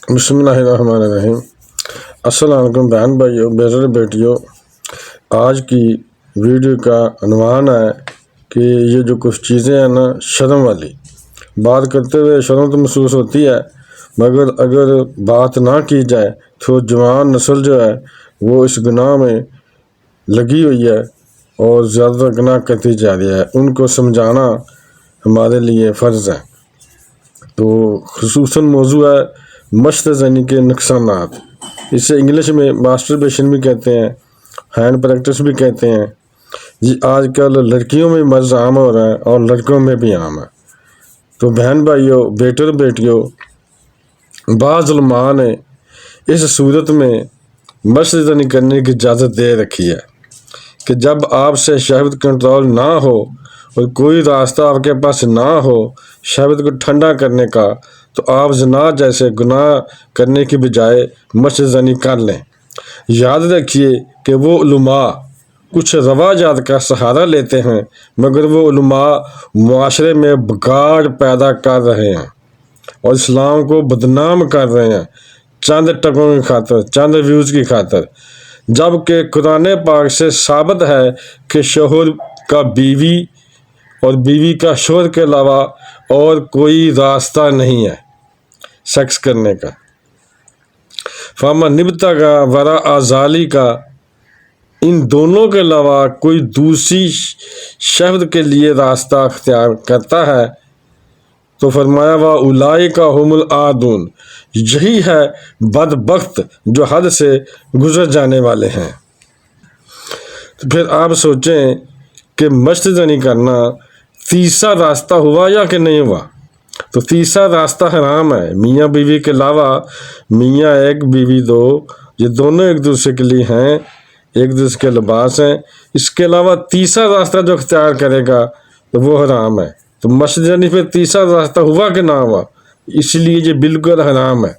بسم اللہ الرحمن الرحیم۔ السلام علیکم بہن بھائیوں، بیٹر بیٹیوں۔ آج کی ویڈیو کا عنوان ہے کہ یہ جو کچھ چیزیں ہیں نا شرم والی، بات کرتے ہوئے شرم تو محسوس ہوتی ہے، مگر اگر بات نہ کی جائے تو جوان نسل جو ہے وہ اس گناہ میں لگی ہوئی ہے اور زیادہ گناہ کرتی جا رہی ہے۔ ان کو سمجھانا ہمارے لیے فرض ہے۔ تو خصوصاً موضوع ہے مشت زنی کے نقصانات۔ اسے انگلش میں ماسٹربیشن بھی کہتے ہیں، ہینڈ پریکٹس بھی کہتے ہیں۔ یہ آج کل لڑکیوں میں مرض عام ہو رہا ہے اور لڑکوں میں بھی عام ہے۔ تو بہن بھائیوں، بیٹر بیٹیوں، بعض علماء نے اس صورت میں مشت زنی کرنے کی اجازت دے رکھی ہے کہ جب آپ سے شہوت کنٹرول نہ ہو اور کوئی راستہ آپ کے پاس نہ ہو شہوت کو ٹھنڈا کرنے کا، تو آپ زنا جیسے گناہ کرنے کی بجائے مشت زنی کر لیں۔ یاد رکھیے کہ وہ علماء کچھ رواجات کا سہارا لیتے ہیں، مگر وہ علماء معاشرے میں بگاڑ پیدا کر رہے ہیں اور اسلام کو بدنام کر رہے ہیں، چند ٹکوں کی خاطر، چند ویوز کی خاطر، جبکہ قرآن پاک سے ثابت ہے کہ شوہر کا بیوی اور بیوی کا شوہر کے علاوہ اور کوئی راستہ نہیں ہے سیکس کرنے کا۔ فَمَنِ ابْتَغَىٰ وَرَاءَ ذَٰلِکَ، ان دونوں کے علاوہ کوئی دوسری شہوت کے لیے راستہ اختیار کرتا ہے تو فرمایا وَأُولَٰئِکَ هُمُ الْعَادُونَ، یہی ہے بدبخت جو حد سے گزر جانے والے ہیں۔ تو پھر آپ سوچیں کہ مشت زنی کرنا تیسرا راستہ ہوا یا کہ نہیں ہوا؟ تو تیسرا راستہ حرام ہے۔ میاں بیوی کے علاوہ میاں ایک بیوی دو، یہ دونوں ایک دوسرے کے لیے ہیں، ایک دوسرے کے لباس ہیں۔ اس کے علاوہ تیسرا راستہ جو اختیار کرے گا تو وہ حرام ہے۔ تو مشت زنی پھر تیسرا راستہ ہوا کہ نہ ہوا؟ اس لیے یہ بالکل حرام ہے۔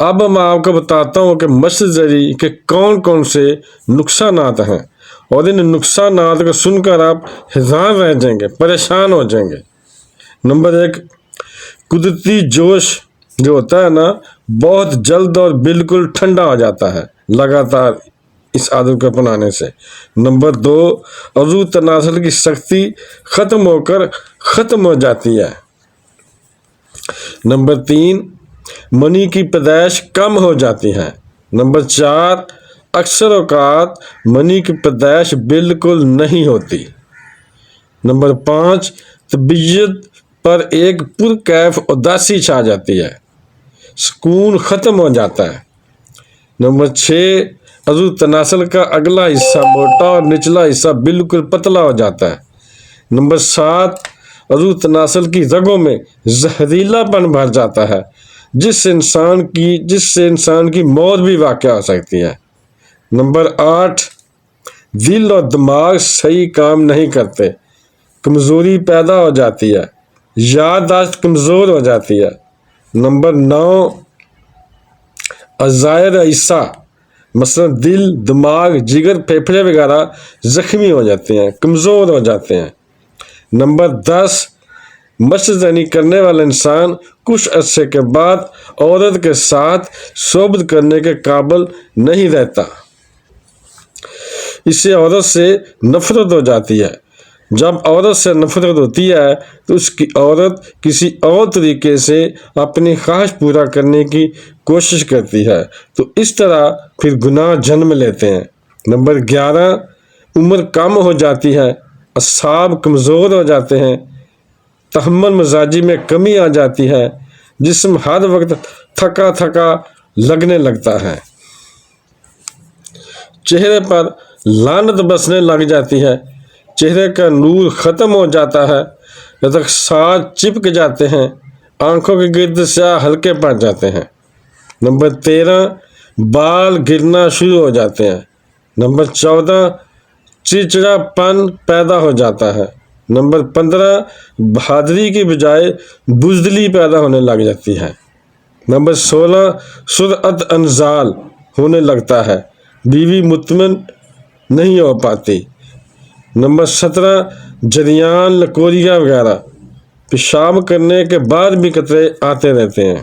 اب میں آپ کو بتاتا ہوں کہ مشت زنی کے کون کون سے نقصانات ہیں، اور ان نقصانات کو سن کر آپ حیران رہ جائیں گے، پریشان ہو جائیں گے۔ نمبر 1، قدرتی جوش جو ہوتا ہے نا بہت جلد اور بالکل ٹھنڈا ہو جاتا ہے لگاتار اس عادت کو اپنانے سے۔ نمبر 2، عضو تناسل کی سختی ختم ہو کر ختم ہو جاتی ہے۔ نمبر 3، منی کی پیدائش کم ہو جاتی ہے۔ نمبر 4، اکثر اوقات منی کی پیدائش بالکل نہیں ہوتی۔ نمبر 5، طبیعت پر ایک پرکیف اداسی چھا جاتی ہے، سکون ختم ہو جاتا ہے۔ نمبر 6، عضو تناسل کا اگلا حصہ موٹا اور نچلا حصہ بالکل پتلا ہو جاتا ہے۔ نمبر 7، عضو تناسل کی رگوں میں زہریلا پن بھر جاتا ہے، جس سے انسان کی موت بھی واقع ہو سکتی ہے۔ نمبر 8، دل اور دماغ صحیح کام نہیں کرتے، کمزوری پیدا ہو جاتی ہے، یادداشت کمزور ہو جاتی ہے۔ نمبر 9، اعضائے رئیسہ مثلا دل، دماغ، جگر، پھیپھڑے وغیرہ زخمی ہو جاتے ہیں، کمزور ہو جاتے ہیں۔ نمبر 10، مشت زنی کرنے والا انسان کچھ عرصے کے بعد عورت کے ساتھ صحبت کرنے کے قابل نہیں رہتا، اسے عورت سے نفرت ہو جاتی ہے۔ جب عورت سے نفرت ہوتی ہے تو عورت کسی اور طریقے سے اپنی خواہش پورا کرنے کی کوشش کرتی ہے، تو اس طرح پھر گناہ جنم لیتے ہیں۔ نمبر 11، عمر کم ہو جاتی ہے، اعصاب کمزور ہو جاتے ہیں، تحمل مزاجی میں کمی آ جاتی ہے، جسم ہر وقت تھکا تھکا لگنے لگتا ہے، چہرے پر لعنت بسنے لگ جاتی ہے، چہرے کا نور ختم ہو جاتا ہے، رخسار چپک جاتے ہیں، آنکھوں کے گرد سیاہ حلقے پڑ جاتے ہیں۔ نمبر 13، بال گرنا شروع ہو جاتے ہیں۔ نمبر 14، چڑچڑا پن پیدا ہو جاتا ہے۔ نمبر 15، بہادری کی بجائے بزدلی پیدا ہونے لگ جاتی ہے۔ نمبر 16، سرعت انزال ہونے لگتا ہے، بیوی مطمئن نہیں ہو پاتی۔ نمبر 17، جریان، لکوریاں وغیرہ، پیشاب کرنے کے بعد بھی قطرے آتے رہتے ہیں۔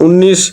19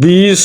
20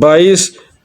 22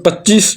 25